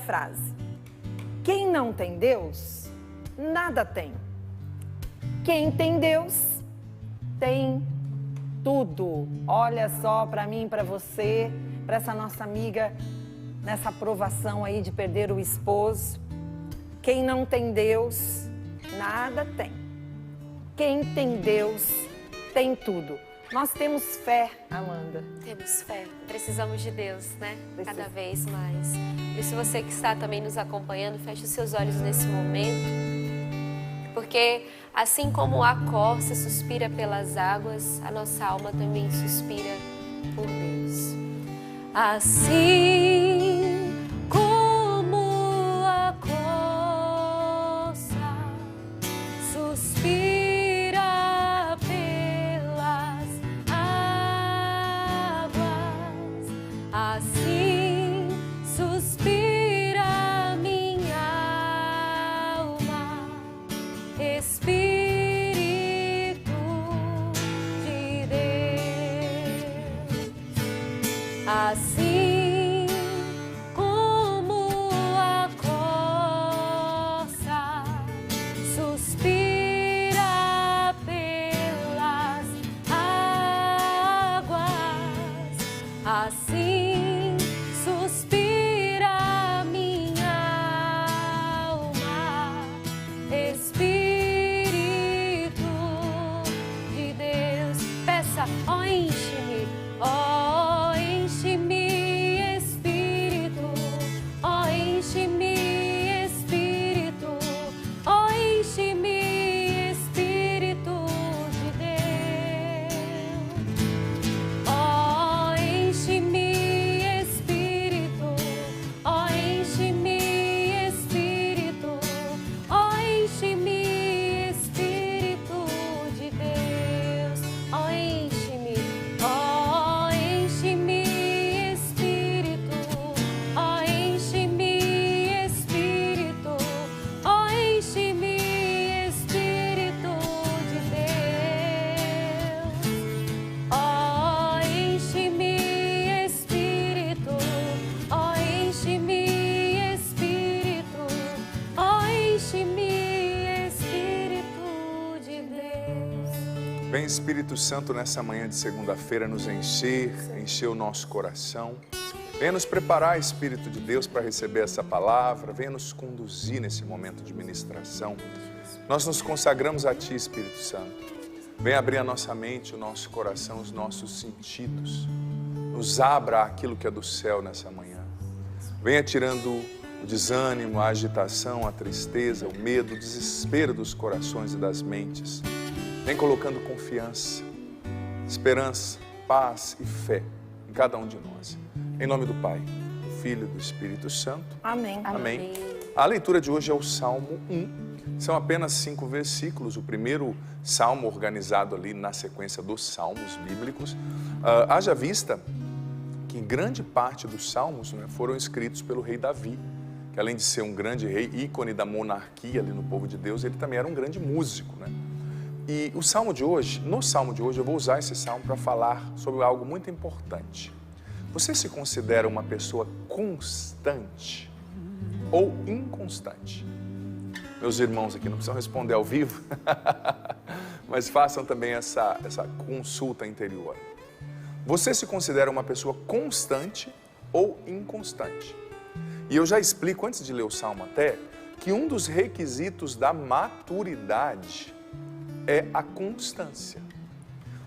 frase: quem não tem Deus, nada tem. Quem tem Deus, tem tudo. Olha só para mim, para você, para essa nossa amiga, nessa provação aí de perder o esposo. Quem não tem Deus, nada tem. Quem tem Deus, tem tudo. Nós temos fé, Amanda. Temos fé. Precisamos de Deus, né? Cada vez mais. E se você que está também nos acompanhando, feche os seus olhos nesse momento. Porque assim como a corça suspira pelas águas, a nossa alma também suspira por Deus. Assim como a corça suspira pelas águas, assim suspira minha alma, Espírito de Deus. Assim como a corça suspira pelas águas, assim suspira minha alma, Espírito de Deus. Peça, ó, enche-me, ó, enche-me, Espírito, ó, enche-me, Espírito, ó, enche-me, Espírito de Deus, ó, enche-me, Espírito, ó, enche-me, Espírito, ó, enche-me, Espírito de Deus, ó, enche-me, ó, enche-me, Espírito, ó, enche-me, Espírito, ó, enche-me, Espírito de Deus, ó, enche-me, Espírito, ó, enche-me, Espírito, ó, enche-me, Espírito de Deus. Vem, Espírito Santo, nessa manhã de segunda-feira nos encher o nosso coração. Venha nos preparar, Espírito de Deus, para receber essa palavra. Venha nos conduzir nesse momento de ministração. Nós nos consagramos a Ti, Espírito Santo. Venha abrir a nossa mente, o nosso coração, os nossos sentidos. Nos abra aquilo que é do céu nessa manhã. Venha tirando o desânimo, a agitação, a tristeza, o medo, o desespero dos corações e das mentes. Vem colocando confiança, esperança, paz e fé em cada um de nós. Em nome do Pai, do Filho e do Espírito Santo. Amém. Amém. A leitura de hoje é o Salmo 1. São apenas 5 versículos. O primeiro salmo organizado ali na sequência dos salmos bíblicos. Haja vista que grande parte dos salmos, né, foram escritos pelo rei Davi, que além de ser um grande rei, ícone da monarquia ali no povo de Deus, ele também era um grande músico, né? E no salmo de hoje, eu vou usar esse salmo para falar sobre algo muito importante. Você se considera uma pessoa constante ou inconstante? Meus irmãos aqui não precisam responder ao vivo, mas façam também essa consulta interior. Você se considera uma pessoa constante ou inconstante? E eu já explico, antes de ler o salmo até, que um dos requisitos da maturidade é a constância.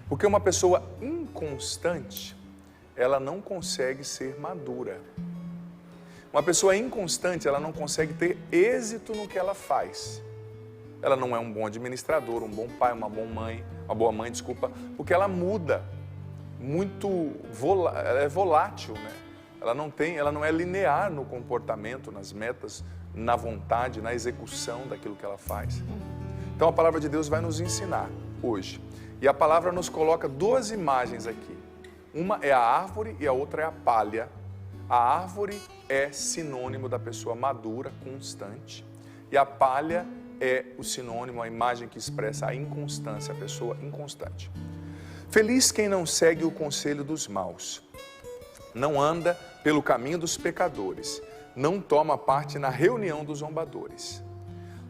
Porque uma pessoa inconstante, ela não consegue ser madura. Uma pessoa inconstante, ela não consegue ter êxito no que ela faz. Ela não é um bom administrador, um bom pai, uma boa mãe, porque ela muda ela é volátil, né? Ela não é linear no comportamento, nas metas, na vontade, na execução daquilo que ela faz. Então a palavra de Deus vai nos ensinar hoje. E a palavra nos coloca 2 imagens aqui. Uma é a árvore e a outra é a palha. A árvore é sinônimo da pessoa madura, constante. E a palha é o sinônimo, a imagem que expressa a inconstância, a pessoa inconstante. Feliz quem não segue o conselho dos maus, não anda pelo caminho dos pecadores, não toma parte na reunião dos zombadores,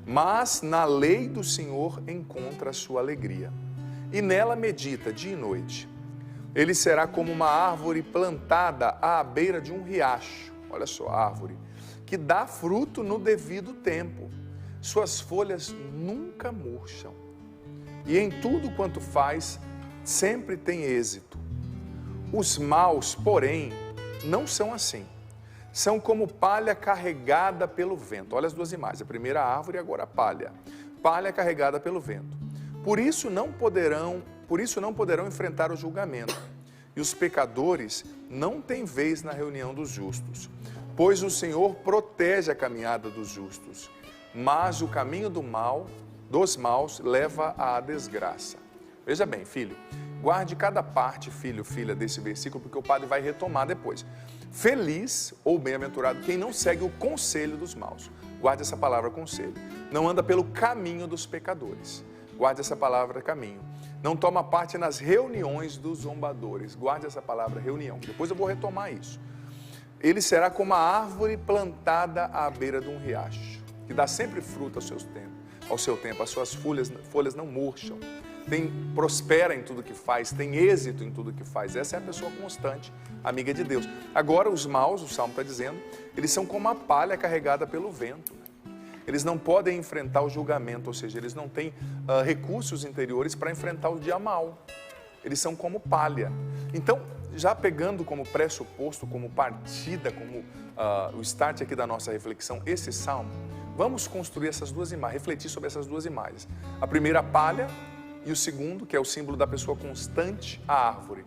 mas na lei do Senhor encontra a sua alegria, e nela medita dia e noite. Ele será como uma árvore plantada à beira de um riacho, olha só, árvore, que dá fruto no devido tempo. Suas folhas nunca murcham, e em tudo quanto faz, sempre tem êxito. Os maus, porém, não são assim. São como palha carregada pelo vento. Olha as duas imagens, a primeira a árvore e agora a palha. Palha carregada pelo vento. Por isso não poderão enfrentar o julgamento. E os pecadores não têm vez na reunião dos justos. Pois o Senhor protege a caminhada dos justos, mas o caminho dos maus leva à desgraça. Veja bem, filho, guarde cada parte, filho, filha, desse versículo, porque o padre vai retomar depois. Feliz ou bem-aventurado quem não segue o conselho dos maus. Guarde essa palavra conselho. Não anda pelo caminho dos pecadores. Guarde essa palavra caminho. Não toma parte nas reuniões dos zombadores. Guarde essa palavra reunião. Depois eu vou retomar isso. Ele será como a árvore plantada à beira de um riacho, que dá sempre fruto ao seu tempo. As suas folhas não murcham. Prospera em tudo que faz, tem êxito em tudo que faz. Essa é a pessoa constante, amiga de Deus. Agora os maus, o Salmo está dizendo, eles são como a palha carregada pelo vento. Eles não podem enfrentar o julgamento, ou seja, eles não têm recursos interiores para enfrentar o dia mau. Eles são como palha. Então, já pegando como pressuposto, como partida, como o start aqui da nossa reflexão, esse Salmo, vamos construir essas duas imagens, refletir sobre essas duas imagens. A primeira, a palha, e o segundo, que é o símbolo da pessoa constante, a árvore.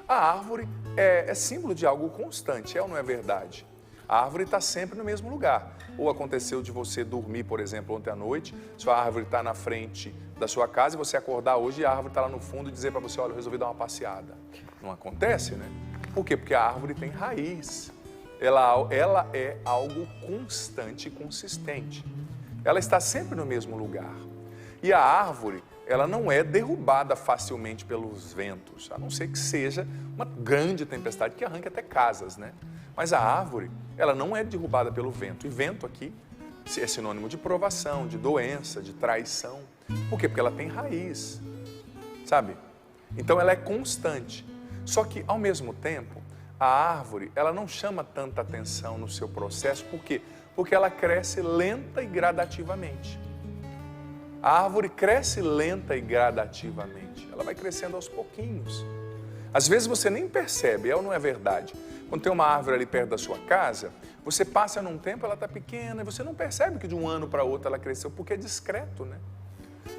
A árvore é símbolo de algo constante, é ou não é verdade? A árvore está sempre no mesmo lugar. Ou aconteceu de você dormir, por exemplo, ontem à noite, sua árvore está na frente da sua casa e você acordar hoje e a árvore está lá no fundo e dizer para você, olha, eu resolvi dar uma passeada. Não acontece, né? Por quê? Porque a árvore tem raiz. Ela é algo constante e consistente. Ela está sempre no mesmo lugar. E a árvore, ela não é derrubada facilmente pelos ventos, a não ser que seja uma grande tempestade que arranque até casas, né? Mas a árvore, ela não é derrubada pelo vento. E vento aqui é sinônimo de provação, de doença, de traição. Por quê? Porque ela tem raiz, sabe? Então ela é constante. Só que, ao mesmo tempo, a árvore, ela não chama tanta atenção no seu processo. Por quê? Porque ela cresce lenta e gradativamente. A árvore cresce lenta e gradativamente. Ela vai crescendo aos pouquinhos. Às vezes você nem percebe, é ou não é verdade? Quando tem uma árvore ali perto da sua casa, você passa num tempo, ela está pequena, e você não percebe que de um ano para outro ela cresceu, porque é discreto, né?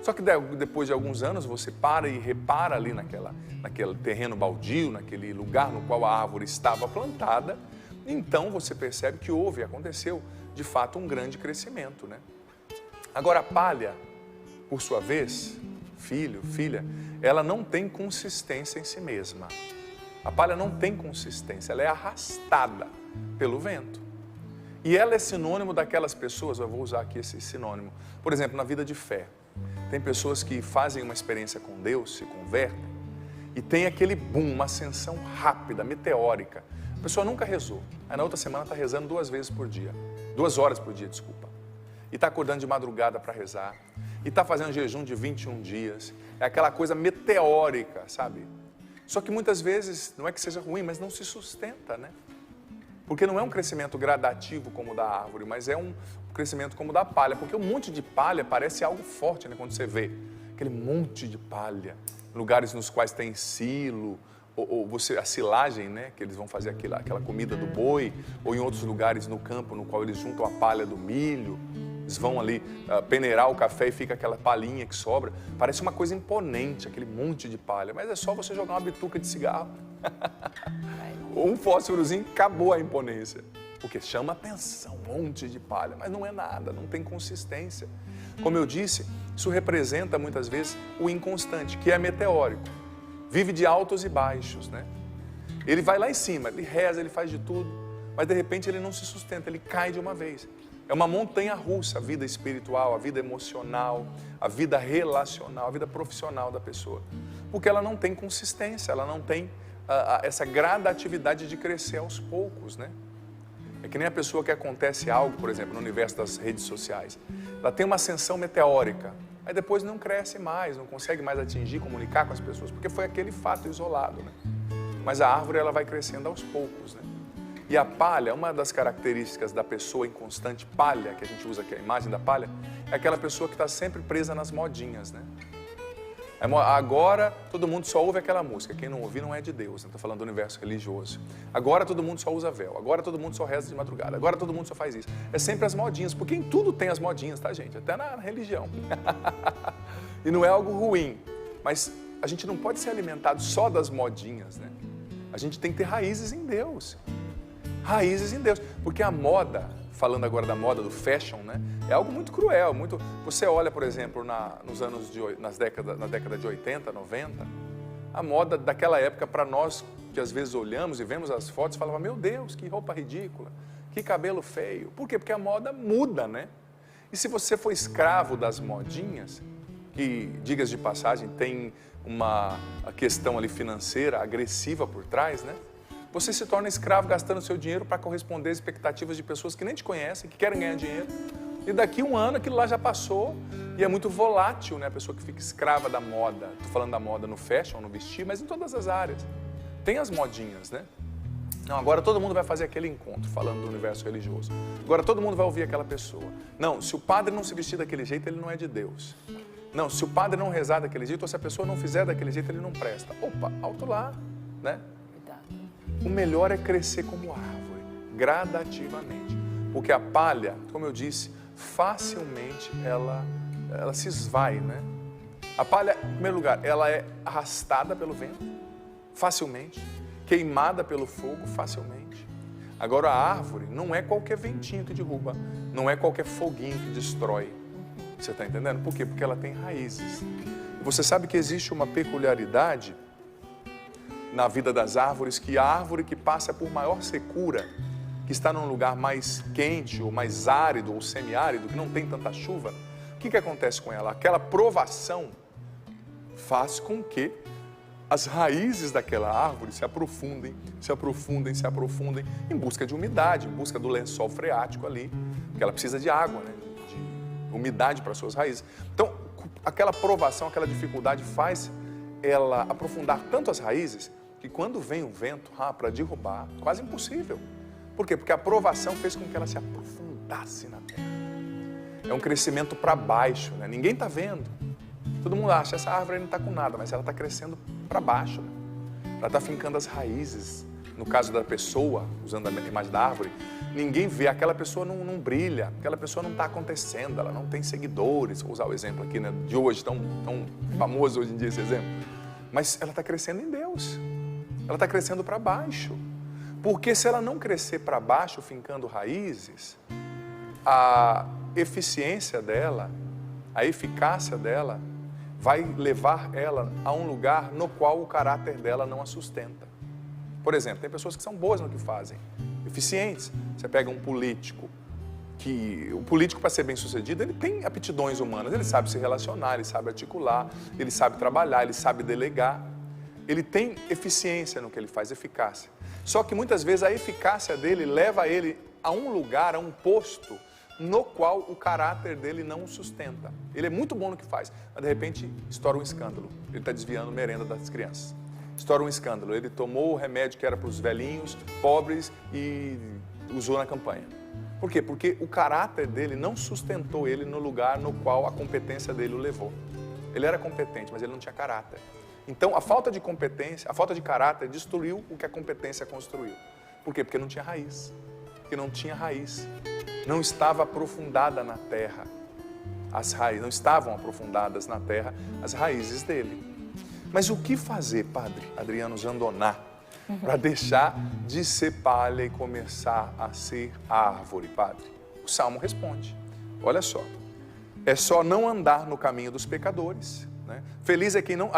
Só que depois de alguns anos, você para e repara ali naquele terreno baldio, naquele lugar no qual a árvore estava plantada, então você percebe que aconteceu, de fato, um grande crescimento, né? Agora, a palha, por sua vez, filho, filha, ela não tem consistência em si mesma. A palha não tem consistência, ela é arrastada pelo vento. E ela é sinônimo daquelas pessoas, eu vou usar aqui esse sinônimo, por exemplo, na vida de fé. Tem pessoas que fazem uma experiência com Deus, se convertem, e tem aquele boom, uma ascensão rápida, meteórica. A pessoa nunca rezou, aí na outra semana está rezando 2 vezes por dia, 2 horas por dia, desculpa. E está acordando de madrugada para rezar, e está fazendo jejum de 21 dias. É aquela coisa meteórica, sabe? Só que muitas vezes, não é que seja ruim, mas não se sustenta, né? Porque não é um crescimento gradativo como o da árvore, mas é um crescimento como o da palha. Porque um monte de palha parece algo forte, né? Quando você vê aquele monte de palha, lugares nos quais tem silo, ou a silagem, né? Que eles vão fazer aquela comida do boi, ou em outros lugares no campo, no qual eles juntam a palha do milho. Eles vão ali peneirar o café e fica aquela palhinha que sobra. Parece uma coisa imponente, aquele monte de palha. Mas é só você jogar uma bituca de cigarro. Ou um fósforozinho, acabou a imponência. Porque chama atenção, um monte de palha. Mas não é nada, não tem consistência. Como eu disse, isso representa muitas vezes o inconstante, que é meteórico. Vive de altos e baixos, né? Ele vai lá em cima, ele reza, ele faz de tudo. Mas de repente ele não se sustenta, ele cai de uma vez. É uma montanha russa, a vida espiritual, a vida emocional, a vida relacional, a vida profissional da pessoa. Porque ela não tem consistência, ela não tem essa gradatividade de crescer aos poucos, né? É que nem a pessoa que acontece algo, por exemplo, no universo das redes sociais. Ela tem uma ascensão meteórica, aí depois não cresce mais, não consegue mais atingir, comunicar com as pessoas, porque foi aquele fato isolado, né? Mas a árvore, ela vai crescendo aos poucos, né? E a palha, uma das características da pessoa em constante palha, que a gente usa aqui, a imagem da palha, é aquela pessoa que está sempre presa nas modinhas, né? Agora todo mundo só ouve aquela música, quem não ouvir não é de Deus, estou falando do universo religioso. Agora todo mundo só usa véu, agora todo mundo só reza de madrugada, agora todo mundo só faz isso. É sempre as modinhas, porque em tudo tem as modinhas, tá, gente? Até na religião. E não é algo ruim, mas a gente não pode ser alimentado só das modinhas, né? A gente tem que ter raízes em Deus. Raízes em Deus, porque a moda, falando agora da moda, do fashion, né, é algo muito cruel, muito... Você olha, por exemplo, na década de 80, 90, a moda daquela época, para nós que às vezes olhamos e vemos as fotos, falava, meu Deus, que roupa ridícula, que cabelo feio. Por quê? Porque a moda muda, né? E se você for escravo das modinhas, que, digas de passagem, tem uma questão ali financeira agressiva por trás, né? Você se torna escravo gastando seu dinheiro para corresponder às expectativas de pessoas que nem te conhecem, que querem ganhar dinheiro. E daqui um ano aquilo lá já passou e é muito volátil, né? A pessoa que fica escrava da moda. Estou falando da moda no fashion, no vestir, mas em todas as áreas. Tem as modinhas, né? Não, agora todo mundo vai fazer aquele encontro, falando do universo religioso. Agora todo mundo vai ouvir aquela pessoa. Não, se o padre não se vestir daquele jeito, ele não é de Deus. Não, se o padre não rezar daquele jeito, ou se a pessoa não fizer daquele jeito, ele não presta. Opa, alto lá, né? O melhor é crescer como árvore, gradativamente. Porque a palha, como eu disse, facilmente ela se esvai, né? A palha, em primeiro lugar, ela é arrastada pelo vento, facilmente, queimada pelo fogo, facilmente. Agora a árvore não é qualquer ventinho que derruba, não é qualquer foguinho que destrói. Você está entendendo? Por quê? Porque ela tem raízes. Você sabe que existe uma peculiaridade na vida das árvores, que a árvore que passa por maior secura, que está num lugar mais quente, ou mais árido, ou semiárido, que não tem tanta chuva, o que acontece com ela? Aquela provação faz com que as raízes daquela árvore se aprofundem, se aprofundem, se aprofundem, em busca de umidade, em busca do lençol freático ali, porque ela precisa de água, né? De umidade para suas raízes. Então, aquela provação, aquela dificuldade faz ela aprofundar tanto as raízes, que quando vem o vento para derrubar, quase impossível. Por quê? Porque a provação fez com que ela se aprofundasse na terra. É um crescimento para baixo, né? Ninguém está vendo. Todo mundo acha, essa árvore não está com nada, mas ela está crescendo para baixo, né? Ela está fincando as raízes. No caso da pessoa, usando a imagem da árvore, ninguém vê, aquela pessoa não brilha, aquela pessoa não está acontecendo, ela não tem seguidores. Vou usar o exemplo aqui, né, de hoje, tão famoso hoje em dia esse exemplo. Mas ela está crescendo em Deus. Ela está crescendo para baixo. Porque se ela não crescer para baixo, fincando raízes, a eficiência dela, a eficácia dela, vai levar ela a um lugar no qual o caráter dela não a sustenta. Por exemplo, tem pessoas que são boas no que fazem, eficientes. Você pega um político, o político, para ser bem sucedido, ele tem aptidões humanas, ele sabe se relacionar, ele sabe articular, ele sabe trabalhar, ele sabe delegar. Ele tem eficiência no que ele faz, eficácia. Só que muitas vezes a eficácia dele leva ele a um lugar, a um posto, no qual o caráter dele não o sustenta. Ele é muito bom no que faz, mas de repente estoura um escândalo. Ele está desviando merenda das crianças. Estoura um escândalo. Ele tomou o remédio que era para os velhinhos, pobres, e usou na campanha. Por quê? Porque o caráter dele não sustentou ele no lugar no qual a competência dele o levou. Ele era competente, mas ele não tinha caráter. Então, a falta de competência, a falta de caráter destruiu o que a competência construiu. Por quê? Porque não tinha raiz. Porque não tinha raiz. Não estava aprofundada na terra. As raízes não estavam aprofundadas na terra, as raízes dele. Mas o que fazer, Padre Adriano Jandoná, para deixar de ser palha e começar a ser árvore, Padre? O Salmo responde. Olha só. É só não andar no caminho dos pecadores. Né? Feliz é quem não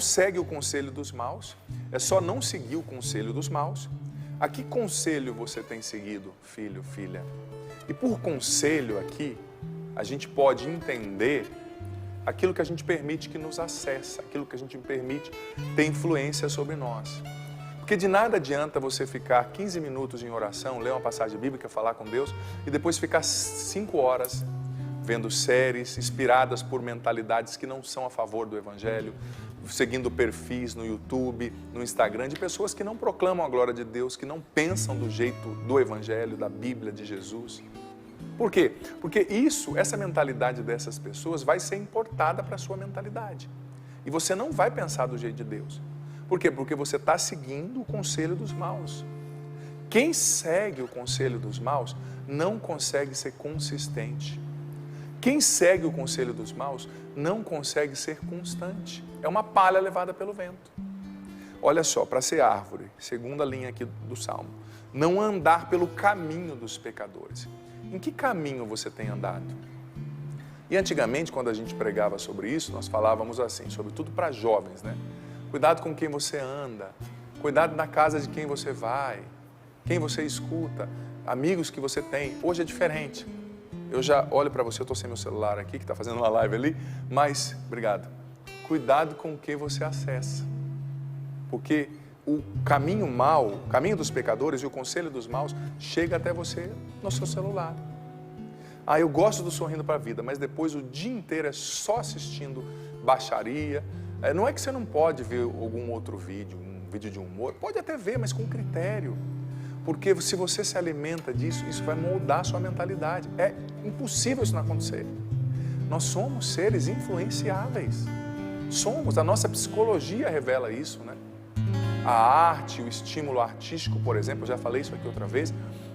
segue o conselho dos maus. É só não seguir o conselho dos maus. A que conselho você tem seguido, filho, filha? E por conselho aqui, a gente pode entender aquilo que a gente permite que nos acessa, aquilo que a gente permite ter influência sobre nós. Porque de nada adianta você ficar 15 minutos em oração, ler uma passagem bíblica, falar com Deus e depois ficar 5 horas vendo séries inspiradas por mentalidades que não são a favor do Evangelho, seguindo perfis no YouTube, no Instagram, de pessoas que não proclamam a glória de Deus, que não pensam do jeito do Evangelho, da Bíblia, de Jesus. Por quê? Porque essa mentalidade dessas pessoas vai ser importada para a sua mentalidade. E você não vai pensar do jeito de Deus. Por quê? Porque você está seguindo o conselho dos maus. Quem segue o conselho dos maus não consegue ser consistente. Quem segue o conselho dos maus não consegue ser constante. É uma palha levada pelo vento. Olha só, para ser árvore, segunda linha aqui do Salmo, não andar pelo caminho dos pecadores. Em que caminho você tem andado? E antigamente, quando a gente pregava sobre isso, nós falávamos assim, sobretudo para jovens, né? Cuidado com quem você anda, cuidado na casa de quem você vai, quem você escuta, amigos que você tem. Hoje é diferente. Eu já olho para você, eu estou sem meu celular aqui, que está fazendo uma live ali, mas, obrigado, cuidado com o que você acessa. Porque o caminho mau, o caminho dos pecadores e o conselho dos maus chega até você no seu celular. Ah, eu gosto do Sorrindo para a Vida, mas depois o dia inteiro é só assistindo baixaria. Não é que você não pode ver algum outro vídeo, um vídeo de humor, pode até ver, mas com critério. Porque se você se alimenta disso, isso vai moldar a sua mentalidade. É impossível isso não acontecer. Nós somos seres influenciáveis. Somos, a nossa psicologia revela isso, né? A arte, o estímulo artístico, por exemplo, eu já falei isso aqui outra vez,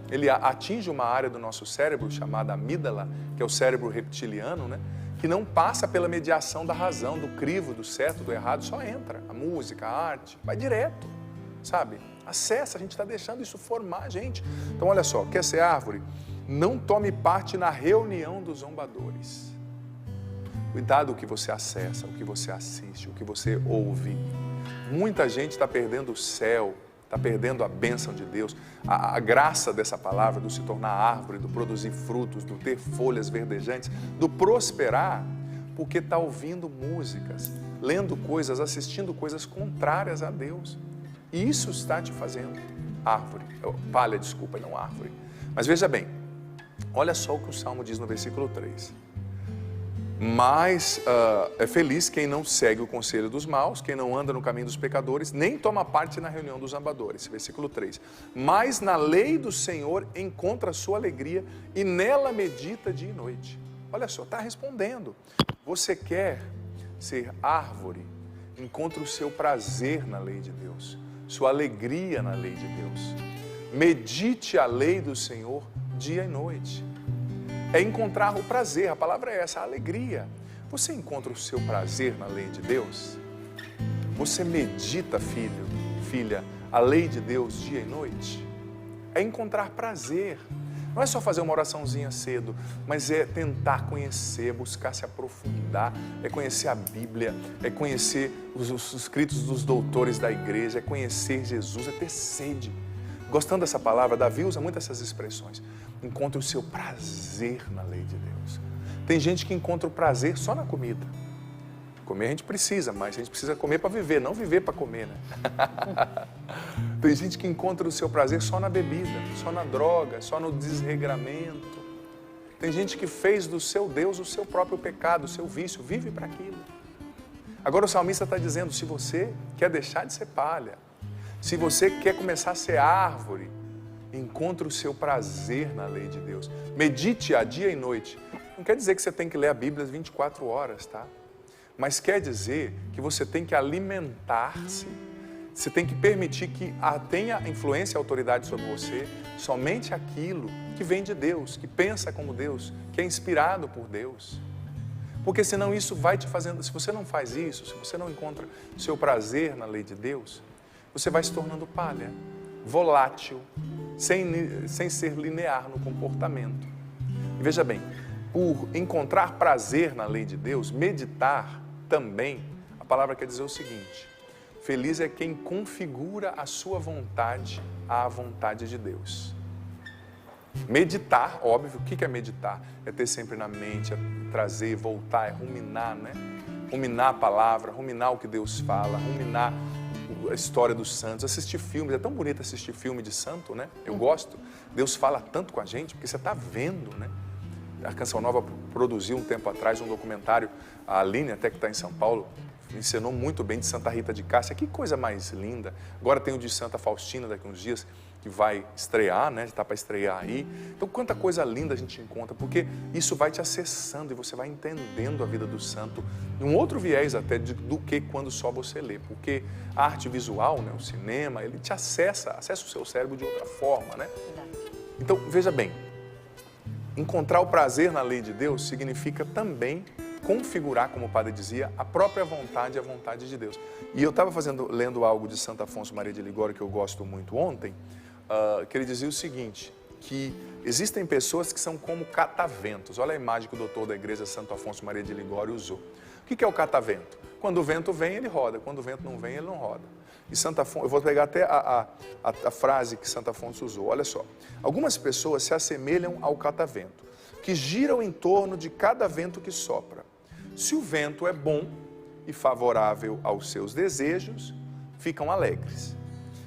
ele atinge uma área do nosso cérebro chamada amígdala, que é o cérebro reptiliano, né? Que não passa pela mediação da razão, do crivo, do certo, do errado, só entra. A música, a arte, vai direto, sabe? Acessa, a gente está deixando isso formar a gente. Então, olha só, quer ser árvore? Não tome parte na reunião dos zombadores. Cuidado o que você acessa, o que você assiste, o que você ouve. Muita gente está perdendo o céu, está perdendo a bênção de Deus, a graça dessa palavra, do se tornar árvore, do produzir frutos, do ter folhas verdejantes, do prosperar, porque está ouvindo músicas, lendo coisas, assistindo coisas contrárias a Deus. E isso está te fazendo árvore, palha, desculpa, não árvore. Mas veja bem, olha só o que o Salmo diz no versículo 3. Mas é feliz quem não segue o conselho dos maus, quem não anda no caminho dos pecadores, nem toma parte na reunião dos zombadores. Versículo 3. Mas na lei do Senhor encontra a sua alegria e nela medita dia e noite. Olha só, está respondendo. Você quer ser árvore? Encontra o seu prazer na lei de Deus, sua alegria na lei de Deus. Medite a lei do Senhor dia e noite. É encontrar o prazer, a palavra é essa, a alegria. Você encontra o seu prazer na lei de Deus? Você medita, filho, filha, a lei de Deus dia e noite? É encontrar prazer. Não é só fazer uma oraçãozinha cedo, mas é tentar conhecer, buscar se aprofundar, é conhecer a Bíblia, é conhecer os escritos dos doutores da igreja, é conhecer Jesus, é ter sede. Gostando dessa palavra, Davi usa muito essas expressões. Encontre o seu prazer na lei de Deus. Tem gente que encontra o prazer só na comida. Comer a gente precisa, mas a gente precisa comer para viver, não viver para comer, né? Tem gente que encontra o seu prazer só na bebida, só na droga, só no desregramento. Tem gente que fez do seu Deus o seu próprio pecado, o seu vício, vive para aquilo. Agora o salmista está dizendo, se você quer deixar de ser palha, se você quer começar a ser árvore, encontre o seu prazer na lei de Deus. Medite-a dia e noite. Não quer dizer que você tem que ler a Bíblia às 24 horas, tá? Mas quer dizer que você tem que alimentar-se, você tem que permitir que tenha influência e autoridade sobre você somente aquilo que vem de Deus, que pensa como Deus, que é inspirado por Deus. Porque senão isso vai te fazendo, se você não faz isso, se você não encontra o seu prazer na lei de Deus, você vai se tornando palha, volátil, sem ser linear no comportamento. E veja bem, por encontrar prazer na lei de Deus, meditar também, a palavra quer dizer o seguinte, feliz é quem configura a sua vontade à vontade de Deus. Meditar, óbvio, o que é meditar? É ter sempre na mente, é trazer, voltar, é ruminar, né? Ruminar a palavra, ruminar o que Deus fala, ruminar a história dos santos, assistir filmes. É tão bonito assistir filme de santo, né? Eu gosto. Deus fala tanto com a gente, porque você está vendo, né? A Canção Nova produziu um tempo atrás um documentário, a Aline, até que está em São Paulo, ensinou muito bem de Santa Rita de Cássia. Que coisa mais linda. Agora tem o de Santa Faustina daqui a uns dias, que vai estrear, né? Está para estrear aí. Então, quanta coisa linda a gente encontra, porque isso vai te acessando e você vai entendendo a vida do santo, um outro viés até do que quando só você lê, porque a arte visual, né? O cinema, ele te acessa o seu cérebro de outra forma, né? Então, veja bem, encontrar o prazer na lei de Deus significa também configurar, como o padre dizia, a própria vontade e a vontade de Deus. E eu estava lendo algo de Santo Afonso Maria de Ligório que eu gosto muito ontem, que ele dizia o seguinte, que existem pessoas que são como cataventos. Olha a imagem que o doutor da igreja Santo Afonso Maria de Ligório usou. O que é o catavento? Quando o vento vem, ele roda. Quando o vento não vem, ele não roda. E Santo Afonso, eu vou pegar até a frase que Santo Afonso usou. Olha só. Algumas pessoas se assemelham ao catavento, que giram em torno de cada vento que sopra. Se o vento é bom e favorável aos seus desejos, ficam alegres.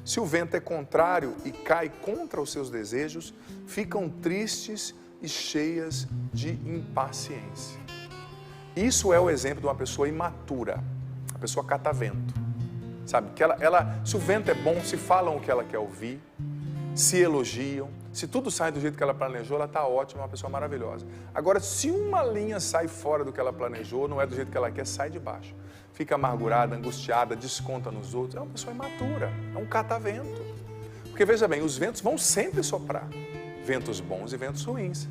Se o vento é contrário e cai contra os seus desejos, ficam tristes e cheias de impaciência. Isso é o exemplo de uma pessoa imatura, uma pessoa catavento. Sabe, que se o vento é bom, se falam o que ela quer ouvir, se elogiam, se tudo sai do jeito que ela planejou, ela está ótima, é uma pessoa maravilhosa. Agora, se uma linha sai fora do que ela planejou, não é do jeito que ela quer, sai de baixo. Fica amargurada, angustiada, desconta nos outros. É uma pessoa imatura, é um catavento. Porque veja bem, os ventos vão sempre soprar. Ventos bons e ventos ruins.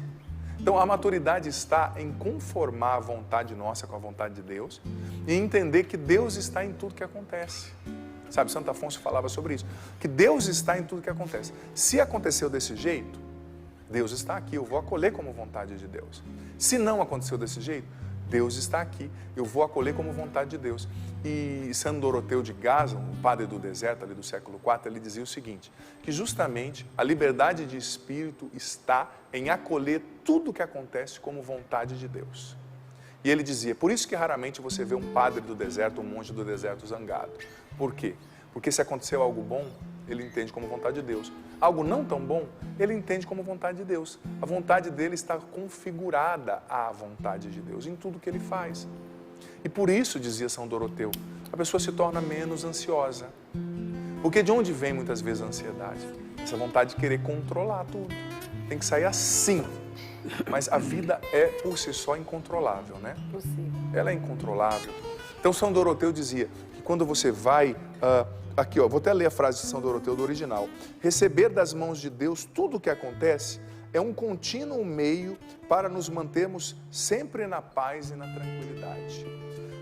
Então a maturidade está em conformar a vontade nossa com a vontade de Deus e entender que Deus está em tudo que acontece. Sabe, Santo Afonso falava sobre isso, que Deus está em tudo que acontece. Se aconteceu desse jeito, Deus está aqui, eu vou acolher como vontade de Deus. Se não aconteceu desse jeito, Deus está aqui, eu vou acolher como vontade de Deus. E São Doroteu de Gaza, um padre do deserto ali do século IV, ele dizia o seguinte, que justamente a liberdade de espírito está em acolher tudo que acontece como vontade de Deus. E ele dizia, por isso que raramente você vê um padre do deserto, um monge do deserto zangado. Por quê? Porque se aconteceu algo bom, ele entende como vontade de Deus. Algo não tão bom, ele entende como vontade de Deus. A vontade dele está configurada à vontade de Deus em tudo que ele faz. E por isso, dizia São Doroteu, a pessoa se torna menos ansiosa. Porque de onde vem muitas vezes a ansiedade? Essa vontade de querer controlar tudo. Tem que sair assim. Mas a vida é por si só incontrolável, né? Possível. Ela é incontrolável. Então São Doroteu dizia que quando você vai... aqui, ó, vou até ler a frase de São Doroteu do original. Receber das mãos de Deus tudo o que acontece é um contínuo meio para nos mantermos sempre na paz e na tranquilidade.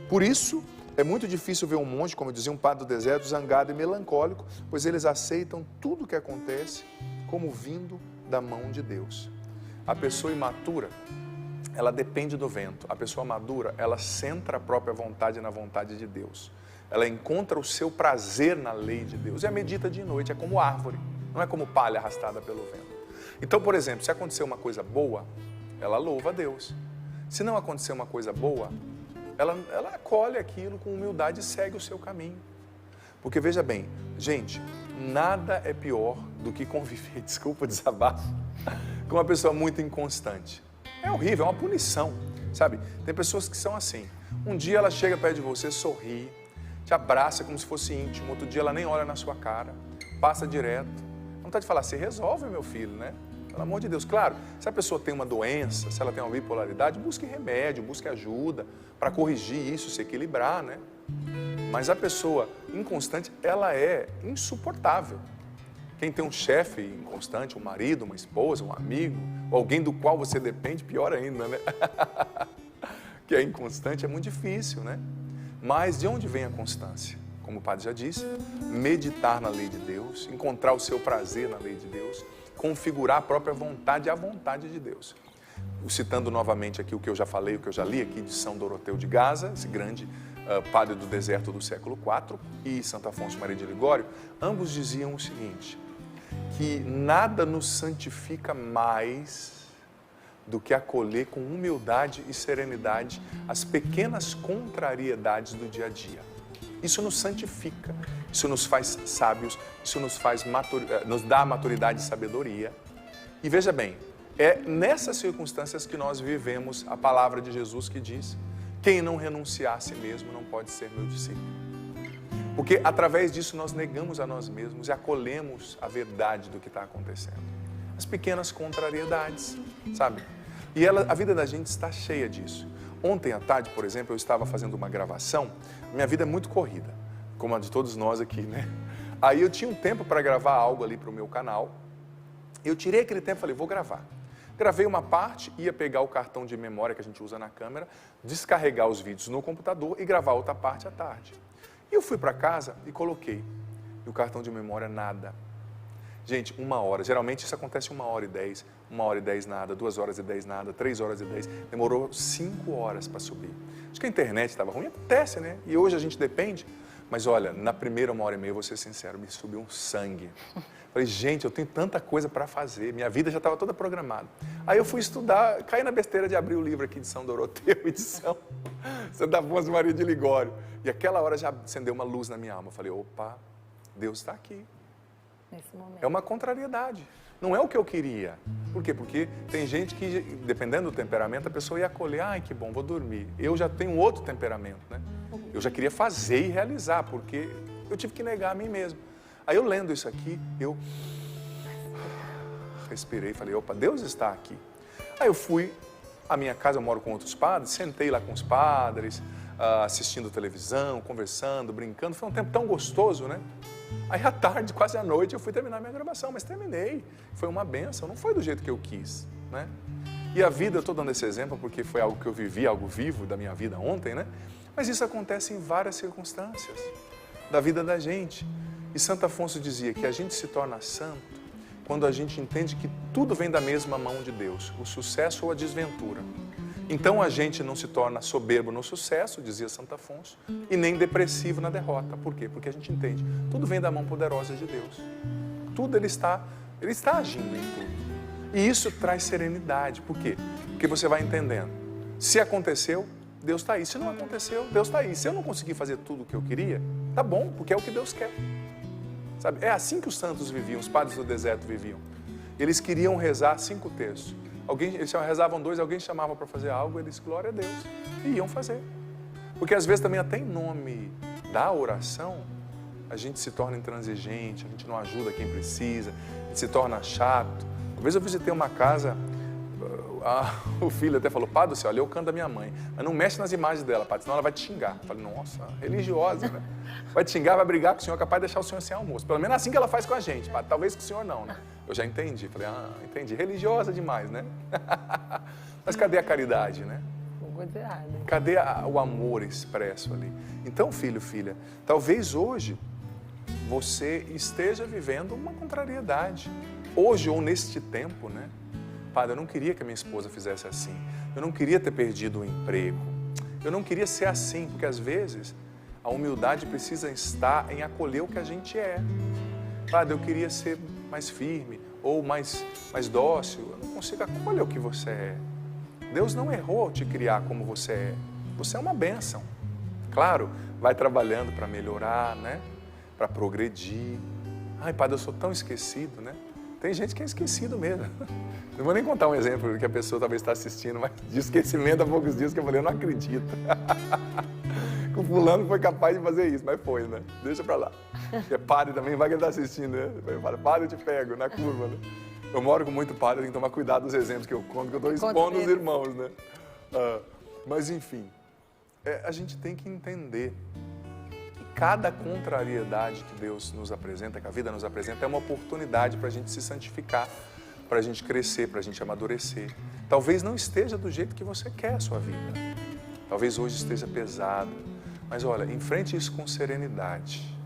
Por isso, é muito difícil ver um monge, como dizia um padre do deserto, zangado e melancólico, pois eles aceitam tudo o que acontece como vindo da mão de Deus. A pessoa imatura, ela depende do vento. A pessoa madura, ela centra a própria vontade na vontade de Deus. Ela encontra o seu prazer na lei de Deus. E a medita de noite, é como árvore, não é como palha arrastada pelo vento. Então, por exemplo, se acontecer uma coisa boa, ela louva a Deus. Se não acontecer uma coisa boa, ela acolhe aquilo com humildade e segue o seu caminho. Porque veja bem, gente, nada é pior do que conviver, desculpa o desabafo, com uma pessoa muito inconstante. É horrível, é uma punição, sabe? Tem pessoas que são assim. Um dia ela chega perto de você, sorri, te abraça como se fosse íntimo, outro dia ela nem olha na sua cara, passa direto. Não está de falar, se resolve, meu filho, né? Pelo amor de Deus. Claro, se a pessoa tem uma doença, se ela tem uma bipolaridade, busque remédio, busque ajuda para corrigir isso, se equilibrar, né? Mas a pessoa inconstante, ela é insuportável. Quem tem um chefe inconstante, um marido, uma esposa, um amigo, ou alguém do qual você depende, pior ainda, né? Que é inconstante, é muito difícil, né? Mas de onde vem a constância? Como o padre já disse, meditar na lei de Deus, encontrar o seu prazer na lei de Deus, configurar a própria vontade e a vontade de Deus. Citando novamente aqui o que eu já falei, o que eu já li aqui de São Doroteu de Gaza, esse grande padre do deserto do século IV, e Santo Afonso Maria de Ligório, ambos diziam o seguinte, que nada nos santifica mais do que acolher com humildade e serenidade as pequenas contrariedades do dia a dia. Isso nos santifica, isso nos faz sábios, isso nos dá maturidade e sabedoria. E veja bem, é nessas circunstâncias que nós vivemos a palavra de Jesus que diz: quem não renunciar a si mesmo não pode ser meu discípulo. Porque através disso nós negamos a nós mesmos e acolhemos a verdade do que está acontecendo. As pequenas contrariedades, sabe? E a vida da gente está cheia disso. Ontem à tarde, por exemplo, eu estava fazendo uma gravação. Minha vida é muito corrida, como a de todos nós aqui, né? Aí eu tinha um tempo para gravar algo ali para o meu canal. Eu tirei aquele tempo e falei, vou gravar. Gravei uma parte, ia pegar o cartão de memória que a gente usa na câmera, descarregar os vídeos no computador e gravar outra parte à tarde. E eu fui para casa e coloquei. E o cartão de memória, nada. Gente, 1 hora. Geralmente isso acontece 1h10. 1h10 nada, 2h10 nada, 3h10. Demorou 5 horas para subir. Acho que a internet estava ruim, acontece, né? E hoje a gente depende. Mas olha, na primeira 1h30, vou ser sincero, me subiu um sangue. Falei, gente, eu tenho tanta coisa para fazer, minha vida já estava toda programada. Aí eu fui estudar, caí na besteira de abrir o livro aqui de São Doroteu, edição Santa Afonso Maria de Ligório. E aquela hora já acendeu uma luz na minha alma. Eu falei, opa, Deus está aqui. Nesse momento. É uma contrariedade. Não é o que eu queria. Por quê? Porque tem gente que, dependendo do temperamento, a pessoa ia acolher, ai, que bom, vou dormir. Eu já tenho outro temperamento, né? Eu já queria fazer e realizar, porque eu tive que negar a mim mesmo. Aí eu lendo isso aqui, eu respirei e falei, opa, Deus está aqui. Aí eu fui à minha casa, eu moro com outros padres, sentei lá com os padres, assistindo televisão, conversando, brincando. Foi um tempo tão gostoso, né? Aí à tarde, quase à noite, eu fui terminar minha gravação, mas terminei. Foi uma bênção, não foi do jeito que eu quis, né? E a vida, eu estou dando esse exemplo porque foi algo que eu vivi, algo vivo da minha vida ontem, né? Mas isso acontece em várias circunstâncias da vida da gente. E Santo Afonso dizia que a gente se torna santo quando a gente entende que tudo vem da mesma mão de Deus, o sucesso ou a desventura. Então a gente não se torna soberbo no sucesso, dizia Santo Afonso, e nem depressivo na derrota. Por quê? Porque a gente entende, tudo vem da mão poderosa de Deus. Tudo ele está agindo em tudo. E isso traz serenidade. Por quê? Porque você vai entendendo. Se aconteceu, Deus está aí. Se não aconteceu, Deus está aí. Se eu não conseguir fazer tudo o que eu queria, tá bom, porque é o que Deus quer. Sabe? É assim que os santos viviam, os padres do deserto viviam. Eles queriam rezar 5 terços. Eles rezavam 2, alguém chamava para fazer algo, eles, glória a Deus, e iam fazer. Porque às vezes também até em nome da oração, a gente se torna intransigente, a gente não ajuda quem precisa, a gente se torna chato. Uma vez eu visitei uma casa, o filho até falou, padre, olha, eu canto a minha mãe, mas não mexe nas imagens dela, padre, senão ela vai te xingar. Eu falei, nossa, religiosa, né? Vai te xingar, vai brigar com o senhor, capaz de deixar o senhor sem almoço. Pelo menos assim que ela faz com a gente, padre, talvez com o senhor não, né? Eu já entendi, falei, entendi, religiosa demais, né? Mas cadê a caridade, né? Cadê o amor expresso ali? Então, filho, filha, talvez hoje você esteja vivendo uma contrariedade. Hoje ou neste tempo, né? Padre, eu não queria que a minha esposa fizesse assim. Eu não queria ter perdido o emprego. Eu não queria ser assim, porque às vezes a humildade precisa estar em acolher o que a gente é. Padre, eu queria ser mais firme ou mais dócil. Eu não consigo acolher o que você é. Deus não errou ao te criar como você é. Você é uma bênção. Claro, vai trabalhando para melhorar, né? Para progredir. Ai, padre, eu sou tão esquecido, né? Tem gente que é esquecido mesmo. Não vou nem contar um exemplo que a pessoa talvez está assistindo, mas de esquecimento há poucos dias que eu falei, eu não acredito. Que o fulano foi capaz de fazer isso, mas foi, né? Deixa pra lá. Porque padre também, vai que ele está assistindo, né? Padre, eu te pego na curva, né? Eu moro com muito padre, eu tenho que tomar cuidado dos exemplos que eu conto, que eu estou expondo os irmãos, né? Mas enfim, a gente tem que entender que cada contrariedade que Deus nos apresenta, que a vida nos apresenta, é uma oportunidade para a gente se santificar, para a gente crescer, para a gente amadurecer. Talvez não esteja do jeito que você quer a sua vida. Talvez hoje esteja pesado. Mas olha, enfrente isso com serenidade.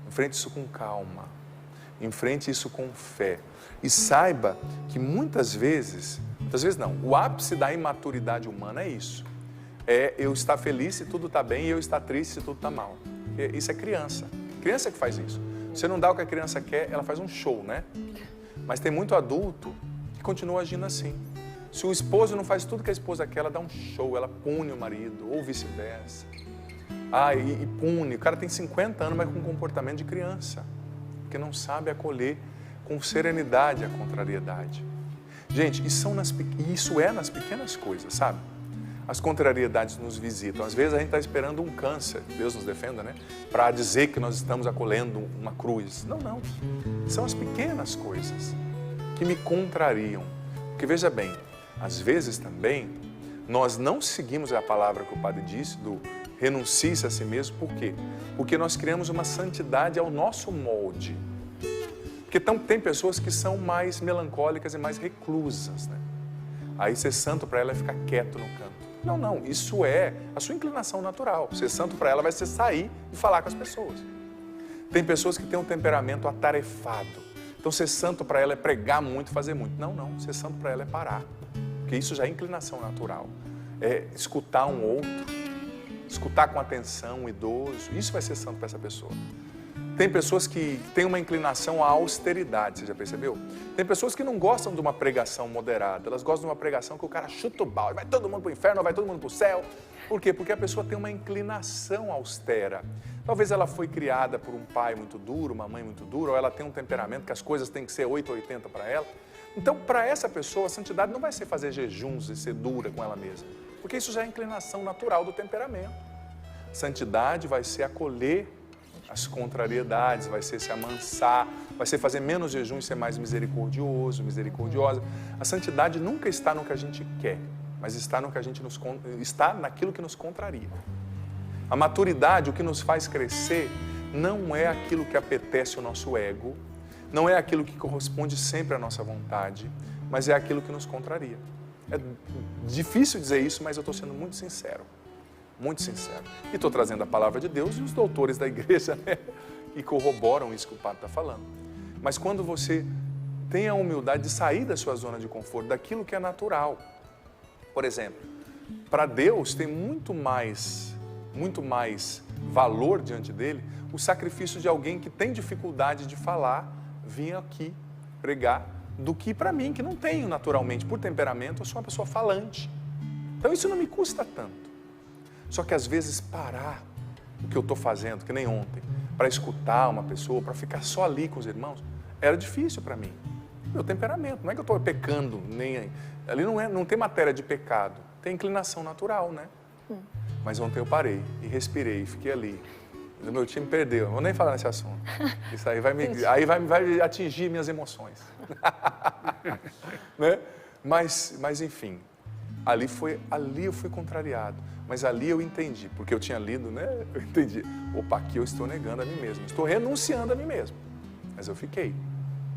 Enfrente isso com calma. Enfrente isso com fé. E saiba que muitas vezes não, o ápice da imaturidade humana é isso. É eu estar feliz se tudo está bem e eu estar triste se tudo está mal. Isso é criança. Criança que faz isso. Você não dá o que a criança quer, ela faz um show, né? Mas tem muito adulto que continua agindo assim. Se o esposo não faz tudo que a esposa quer, ela dá um show, ela pune o marido, ou vice-versa. E pune. O cara tem 50 anos, mas com comportamento de criança, porque não sabe acolher com serenidade a contrariedade. Gente, isso é nas pequenas coisas, sabe? As contrariedades nos visitam. Às vezes a gente está esperando um câncer, Deus nos defenda, né? Para dizer que nós estamos acolhendo uma cruz. Não. São as pequenas coisas que me contrariam. Porque veja bem, às vezes também nós não seguimos a palavra que o Padre disse, do renuncie-se a si mesmo. Por quê? Porque nós criamos uma santidade ao nosso molde. Porque tem pessoas que são mais melancólicas e mais reclusas, né? Aí ser santo para ela é ficar quieto no canto. Não, isso é a sua inclinação natural. Ser santo para ela vai ser sair e falar com as pessoas. Tem pessoas que têm um temperamento atarefado. Então ser santo para ela é pregar muito, fazer muito. Não, ser santo para ela é parar. Porque isso já é inclinação natural. É escutar um outro, escutar com atenção um idoso. Isso vai ser santo para essa pessoa. Tem pessoas que têm uma inclinação à austeridade, você já percebeu? Tem pessoas que não gostam de uma pregação moderada, elas gostam de uma pregação que o cara chuta o balde, vai todo mundo para o inferno, ou vai todo mundo para o céu. Por quê? Porque a pessoa tem uma inclinação austera. Talvez ela foi criada por um pai muito duro, uma mãe muito dura, ou ela tem um temperamento que as coisas têm que ser 880 para ela. Então, para essa pessoa, a santidade não vai ser fazer jejuns e ser dura com ela mesma, porque isso já é a inclinação natural do temperamento. Santidade vai ser acolher as contrariedades, vai ser se amansar, vai ser fazer menos jejum e ser mais misericordioso, misericordiosa. A santidade nunca está no que a gente quer, mas está naquilo que nos contraria. A maturidade, o que nos faz crescer, não é aquilo que apetece o nosso ego, não é aquilo que corresponde sempre à nossa vontade, mas é aquilo que nos contraria. É difícil dizer isso, mas eu estou sendo muito sincero. Muito sincero. E estou trazendo a palavra de Deus e os doutores da igreja, né? E corroboram isso que o padre está falando. Mas quando você tem a humildade de sair da sua zona de conforto, daquilo que é natural. Por exemplo, para Deus tem muito mais valor diante dele o sacrifício de alguém que tem dificuldade de falar, vir aqui pregar, do que para mim, que não tenho naturalmente, por temperamento, eu sou uma pessoa falante. Então isso não me custa tanto. Só que às vezes parar o que eu estou fazendo, que nem ontem, para escutar uma pessoa, para ficar só ali com os irmãos, era difícil para mim. Meu temperamento, não é que eu estou pecando, ali não tem matéria de pecado, tem inclinação natural, né? Mas ontem eu parei e respirei, fiquei ali. O meu time perdeu, não vou nem falar nesse assunto. Isso aí vai atingir minhas emoções. Né? Mas enfim, ali eu fui contrariado. Mas ali eu entendi, porque eu tinha lido, né? Eu entendi. Opa, aqui eu estou negando a mim mesmo. Estou renunciando a mim mesmo. Mas eu fiquei,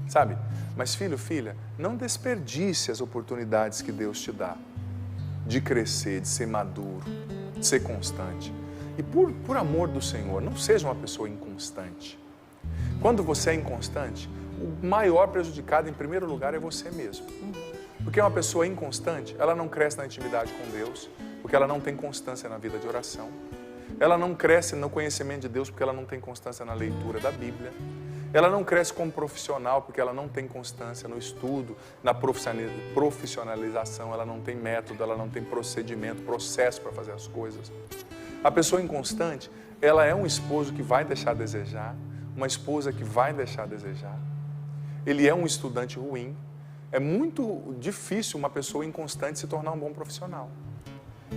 sabe? Mas filho, filha, não desperdice as oportunidades que Deus te dá de crescer, de ser maduro, de ser constante. E por amor do Senhor, não seja uma pessoa inconstante. Quando você é inconstante, o maior prejudicado, em primeiro lugar, é você mesmo. Porque uma pessoa inconstante, ela não cresce na intimidade com Deus, porque ela não tem constância na vida de oração. Ela não cresce no conhecimento de Deus, porque ela não tem constância na leitura da Bíblia. Ela não cresce como profissional, porque ela não tem constância no estudo, na profissionalização, ela não tem método, ela não tem procedimento, processo para fazer as coisas. A pessoa inconstante, ela é um esposo que vai deixar a desejar, uma esposa que vai deixar a desejar. Ele é um estudante ruim. É muito difícil uma pessoa inconstante se tornar um bom profissional.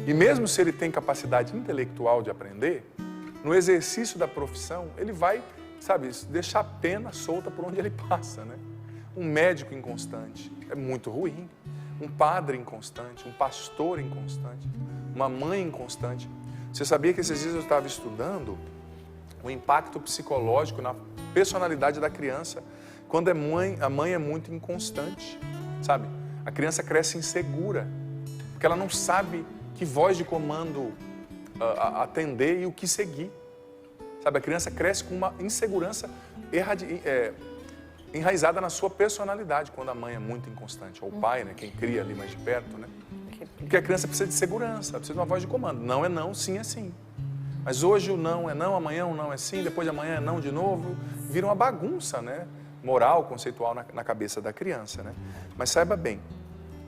E mesmo se ele tem capacidade intelectual de aprender, no exercício da profissão, ele vai, sabe, deixar a pena solta por onde ele passa, né? Um médico inconstante é muito ruim. Um padre inconstante, um pastor inconstante, uma mãe inconstante. Você sabia que esses dias eu estava estudando o impacto psicológico na personalidade da criança quando a mãe é muito inconstante, sabe? A criança cresce insegura, porque ela não sabe que voz de comando atender e o que seguir. Sabe, a criança cresce com uma insegurança enraizada na sua personalidade, quando a mãe é muito inconstante, ou o pai, né, quem cria ali mais de perto, né? Porque a criança precisa de segurança, precisa de uma voz de comando. Não é não, sim é sim. Mas hoje o não é não, amanhã o não é sim, depois de amanhã é não de novo. Vira uma bagunça, né? Moral, conceitual na cabeça da criança, né? Mas saiba bem,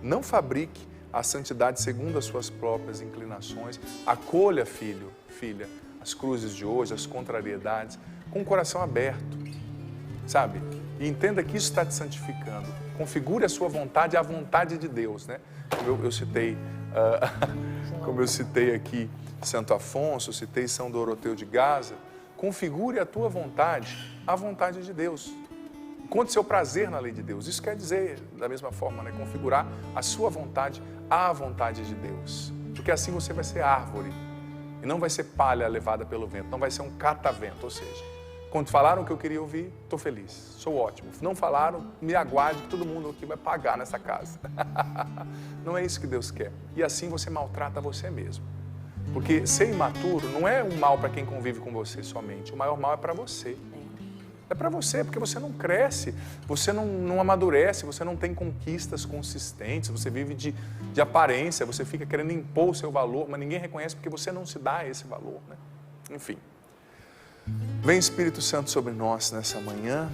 não fabrique a santidade segundo as suas próprias inclinações. Acolha, filho, filha, as cruzes de hoje, as contrariedades, com o coração aberto, sabe? E entenda que isso está te santificando. Configure a sua vontade à vontade de Deus, né? Como eu citei aqui Santo Afonso, citei São Doroteu de Gaza, configure a tua vontade à vontade de Deus. Encontre seu prazer na lei de Deus. Isso quer dizer, da mesma forma, né? Configurar a sua vontade à vontade de Deus. Porque assim você vai ser árvore e não vai ser palha levada pelo vento, não vai ser um catavento, ou seja, quando falaram o que eu queria ouvir, estou feliz, sou ótimo. Não falaram, me aguarde que todo mundo aqui vai pagar nessa casa. Não é isso que Deus quer. E assim você maltrata você mesmo. Porque ser imaturo não é um mal para quem convive com você somente. O maior mal é para você. É para você, porque você não cresce, você não amadurece, você não tem conquistas consistentes, você vive de aparência, você fica querendo impor o seu valor, mas ninguém reconhece porque você não se dá esse valor, né? Enfim. Vem Espírito Santo sobre nós nessa manhã.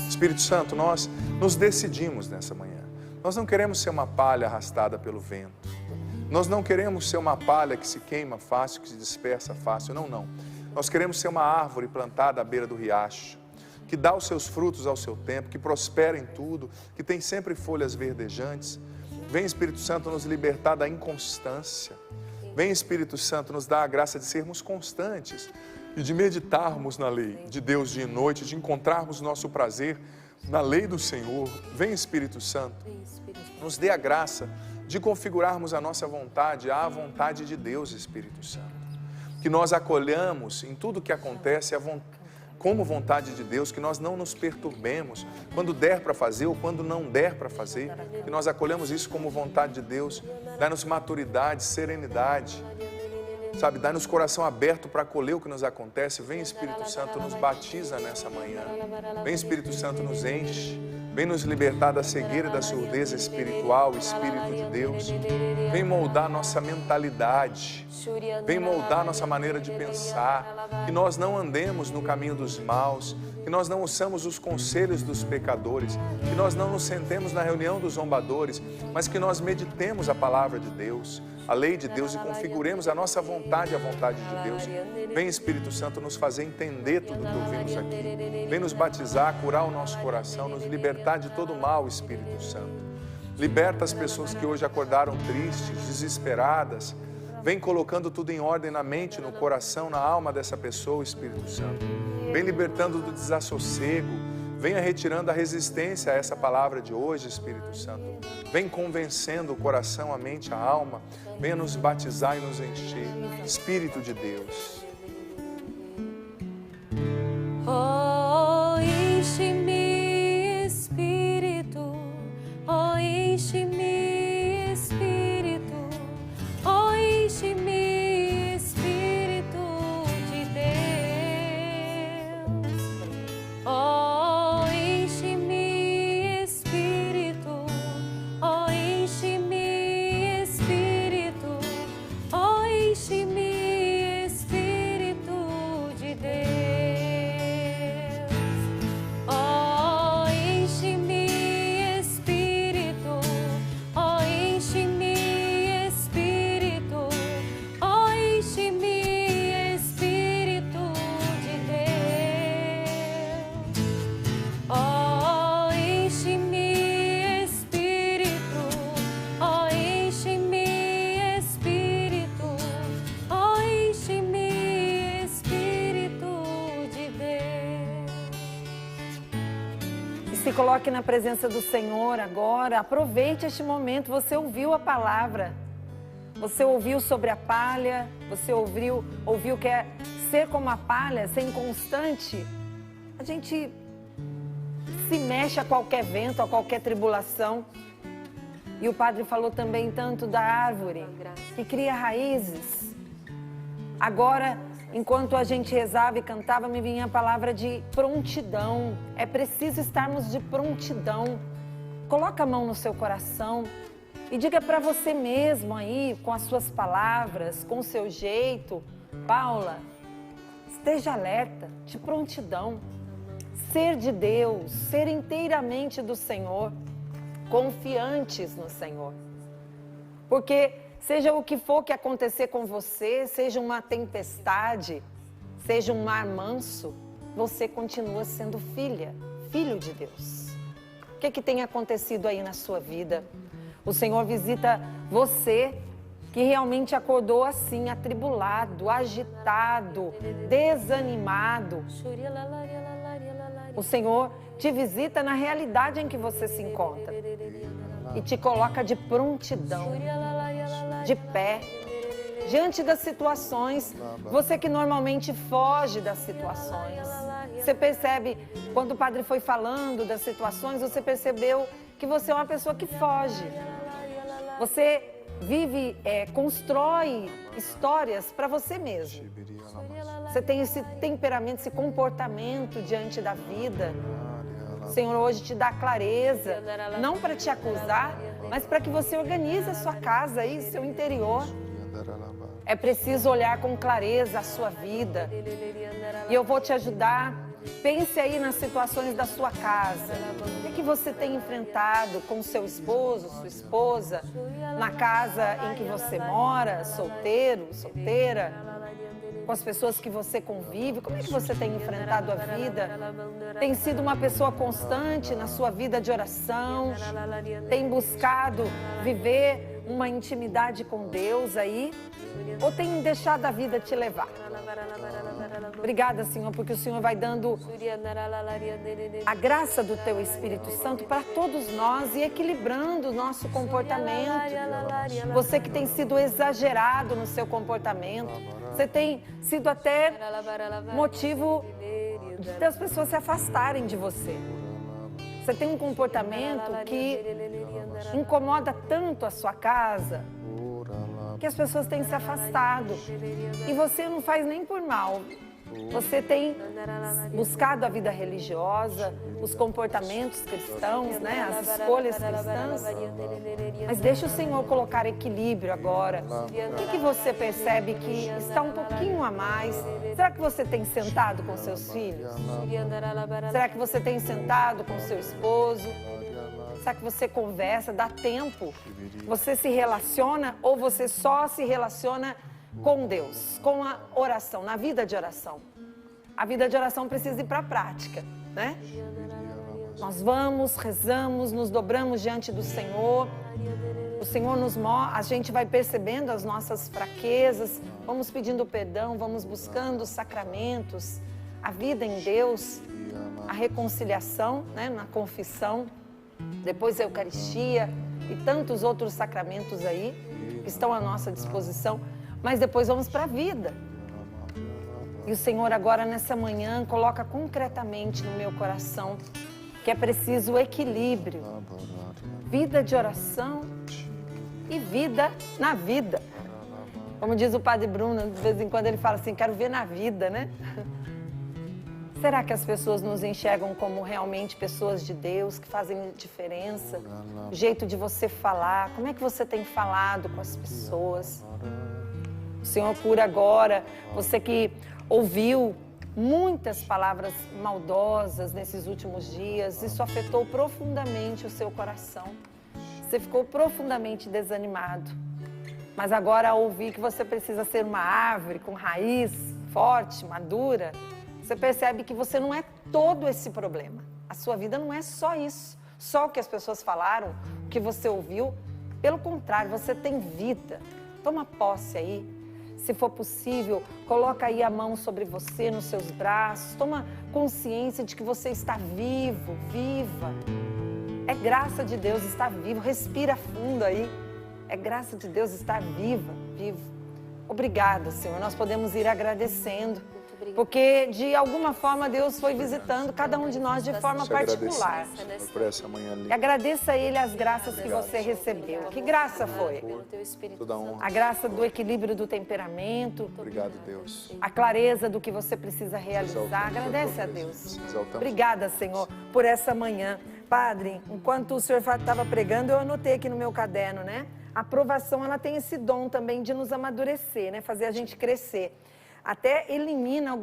Espírito Santo, nós nos decidimos nessa manhã. Nós não queremos ser uma palha arrastada pelo vento. Nós não queremos ser uma palha que se queima fácil, que se dispersa fácil. Não, não. Nós queremos ser uma árvore plantada à beira do riacho, que dá os seus frutos ao seu tempo, que prospera em tudo, que tem sempre folhas verdejantes. Vem Espírito Santo nos libertar da inconstância. Vem Espírito Santo nos dar a graça de sermos constantes e de meditarmos na lei de Deus dia e noite, de encontrarmos nosso prazer na lei do Senhor. Vem Espírito Santo, nos dê a graça de configurarmos a nossa vontade à vontade de Deus, Espírito Santo. Que nós acolhamos em tudo que acontece como vontade de Deus, que nós não nos perturbemos quando der para fazer ou quando não der para fazer, que nós acolhamos isso como vontade de Deus. Dá-nos maturidade, serenidade, sabe, dá-nos coração aberto para acolher o que nos acontece. Vem Espírito Santo, nos batiza nessa manhã. Vem Espírito Santo, nos enche. Vem nos libertar da cegueira e da surdeza espiritual, Espírito de Deus. Vem moldar nossa mentalidade. Vem moldar nossa maneira de pensar. Que nós não andemos no caminho dos maus. Que nós não ouçamos os conselhos dos pecadores. Que nós não nos sentemos na reunião dos zombadores. Mas que nós meditemos a palavra de Deus, a lei de Deus, e configuremos a nossa vontade à vontade de Deus. Vem Espírito Santo nos fazer entender tudo o que ouvimos aqui. Vem nos batizar, curar o nosso coração, nos libertar de todo mal, Espírito Santo. Liberta as pessoas que hoje acordaram tristes, desesperadas. Vem colocando tudo em ordem na mente, no coração, na alma dessa pessoa, Espírito Santo. Vem libertando do desassossego. Venha retirando a resistência a essa palavra de hoje, Espírito Santo. Vem convencendo o coração, a mente, a alma. Venha nos batizar e nos encher. Espírito de Deus. Oh, enche-me, Espírito. Oh, enche-me, Espírito. Oh, enche-me, Espírito de Deus. Oh, enche-me, Espírito. Oh, enche-me, Espírito. Oh, enche-me, Espírito de Deus. Oh, enche-me, Espírito. Oh, enche-me, Espírito. Oh, enche-me, Espírito de Deus. Oh, enche-me, Espírito. Oh, enche-me, Espírito. Oh, enche-me, Espírito de Deus. E se coloque na presença do Senhor agora. Aproveite este momento. Você ouviu a palavra. Você ouviu sobre a palha. Você ouviu que é ser como a palha, ser inconstante. A gente se mexe a qualquer vento, a qualquer tribulação. E o padre falou também tanto da árvore que cria raízes. Agora, enquanto a gente rezava e cantava, me vinha a palavra de prontidão. É preciso estarmos de prontidão. Coloca a mão no seu coração e diga para você mesmo aí, com as suas palavras, com o seu jeito: Paula, esteja alerta, de prontidão. Ser de Deus, ser inteiramente do Senhor, confiantes no Senhor. Porque seja o que for que acontecer com você, seja uma tempestade, seja um mar manso, você continua sendo filho de Deus. O que tem acontecido aí na sua vida? O Senhor visita você que realmente acordou assim, atribulado, agitado, desanimado. O Senhor te visita na realidade em que você se encontra e te coloca de prontidão, de pé, diante das situações. Você que normalmente foge das situações. Você percebe, quando o padre foi falando das situações, você percebeu que você é uma pessoa que foge. Você vive, constrói histórias para você mesmo. Você tem esse temperamento, esse comportamento diante da vida. O Senhor hoje te dá clareza, não para te acusar, mas para que você organize a sua casa aí, seu interior. É preciso olhar com clareza a sua vida. E eu vou te ajudar. Pense aí nas situações da sua casa. O que você tem enfrentado com seu esposo, sua esposa, na casa em que você mora, solteiro, solteira, com as pessoas que você convive? Como é que você tem enfrentado a vida? Tem sido uma pessoa constante na sua vida de oração? Tem buscado viver uma intimidade com Deus aí? Ou tem deixado a vida te levar? Obrigada, Senhor, porque o Senhor vai dando a graça do Teu Espírito Santo para todos nós e equilibrando o nosso comportamento. Você que tem sido exagerado no seu comportamento, você tem sido até motivo das pessoas se afastarem de você. Você tem um comportamento que incomoda tanto a sua casa, que as pessoas têm se afastado. E você não faz nem por mal. Você tem buscado a vida religiosa, os comportamentos cristãos, né? As escolhas cristãs. Mas deixa o Senhor colocar equilíbrio agora. O que você percebe que está um pouquinho a mais? Será que você tem sentado com seus filhos? Será que você tem sentado com seu esposo? Será que você conversa, dá tempo? Você se relaciona ou você só se relaciona com Deus, com a oração, na vida de oração? A vida de oração precisa ir para a prática, né? Nós vamos, rezamos, nos dobramos diante do Senhor. O Senhor nos mostra, a gente vai percebendo as nossas fraquezas, vamos pedindo perdão, vamos buscando os sacramentos, a vida em Deus, a reconciliação, né, na confissão, depois a Eucaristia e tantos outros sacramentos aí que estão à nossa disposição. Mas depois vamos para a vida. E o Senhor agora nessa manhã coloca concretamente no meu coração que é preciso equilíbrio. Vida de oração e vida na vida. Como diz o Padre Bruno, de vez em quando ele fala assim, quero ver na vida, né? Será que as pessoas nos enxergam como realmente pessoas de Deus, que fazem diferença? O jeito de você falar, como é que você tem falado com as pessoas? O Senhor cura agora, você que ouviu muitas palavras maldosas nesses últimos dias, isso afetou profundamente o seu coração. Você ficou profundamente desanimado. Mas agora, ao ouvir que você precisa ser uma árvore com raiz forte, madura, você percebe que você não é todo esse problema. A sua vida não é só isso, só o que as pessoas falaram, o que você ouviu. Pelo contrário, você tem vida. Toma posse aí. Se for possível, coloca aí a mão sobre você, nos seus braços. Toma consciência de que você está vivo, viva. É graça de Deus estar vivo. Respira fundo aí. É graça de Deus estar viva, vivo. Obrigada, Senhor. Nós podemos ir agradecendo. Porque, de alguma forma, Deus foi visitando cada um de nós de forma particular. Por essa manhã ali. E agradeça a Ele as graças que você recebeu. Que graça foi? Toda honra. A graça do equilíbrio do temperamento. Obrigado, Deus. A clareza do que você precisa realizar. Agradece a Deus. Obrigada, Senhor, por essa manhã. Padre, enquanto o Senhor estava pregando, eu anotei aqui no meu caderno, né? A aprovação, ela tem esse dom também de nos amadurecer, né? Fazer a gente crescer. Até elimina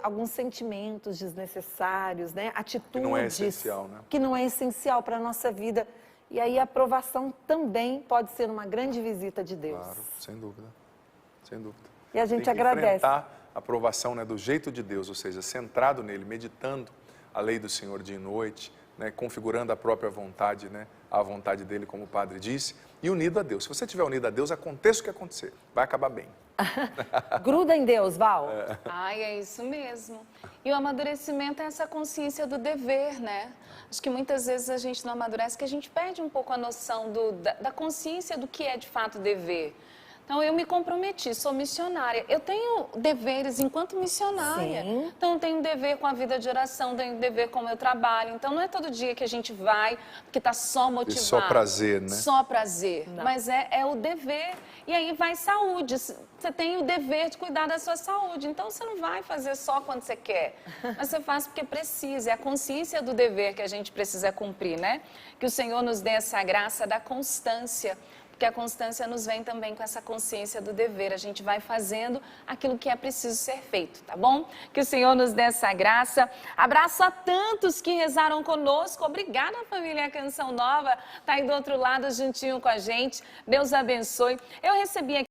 alguns sentimentos desnecessários, né? Atitudes que não é essencial, né? Que não é essencial para a nossa vida. E aí a aprovação também pode ser uma grande visita de Deus. Claro, sem dúvida. Sem dúvida. E a gente Tem que agradece. Enfrentar aprovação, né, do jeito de Deus, ou seja, centrado nele, meditando a lei do Senhor dia e noite, né, configurando a própria vontade, né, a vontade dele, como o padre disse, e unido a Deus. Se você estiver unido a Deus, aconteça o que acontecer, vai acabar bem. Gruda em Deus, Val. Ai, é isso mesmo. E o amadurecimento é essa consciência do dever, né? Acho que muitas vezes a gente não amadurece, que a gente perde um pouco a noção da consciência do que é de fato dever. Então, eu me comprometi, sou missionária. Eu tenho deveres enquanto missionária. Sim. Então, eu tenho dever com a vida de oração, tenho dever com o meu trabalho. Então, não é todo dia que a gente vai porque está só motivado. E só prazer, né? Só prazer. Não. Mas é o dever. E aí vai saúde. Você tem o dever de cuidar da sua saúde. Então, você não vai fazer só quando você quer. Mas você faz porque precisa. É a consciência do dever que a gente precisa cumprir, né? Que o Senhor nos dê essa graça da constância. Porque a constância nos vem também com essa consciência do dever. A gente vai fazendo aquilo que é preciso ser feito, tá bom? Que o Senhor nos dê essa graça. Abraço a tantos que rezaram conosco. Obrigada, família Canção Nova. Tá aí do outro lado, juntinho com a gente. Deus abençoe. Eu recebi aqui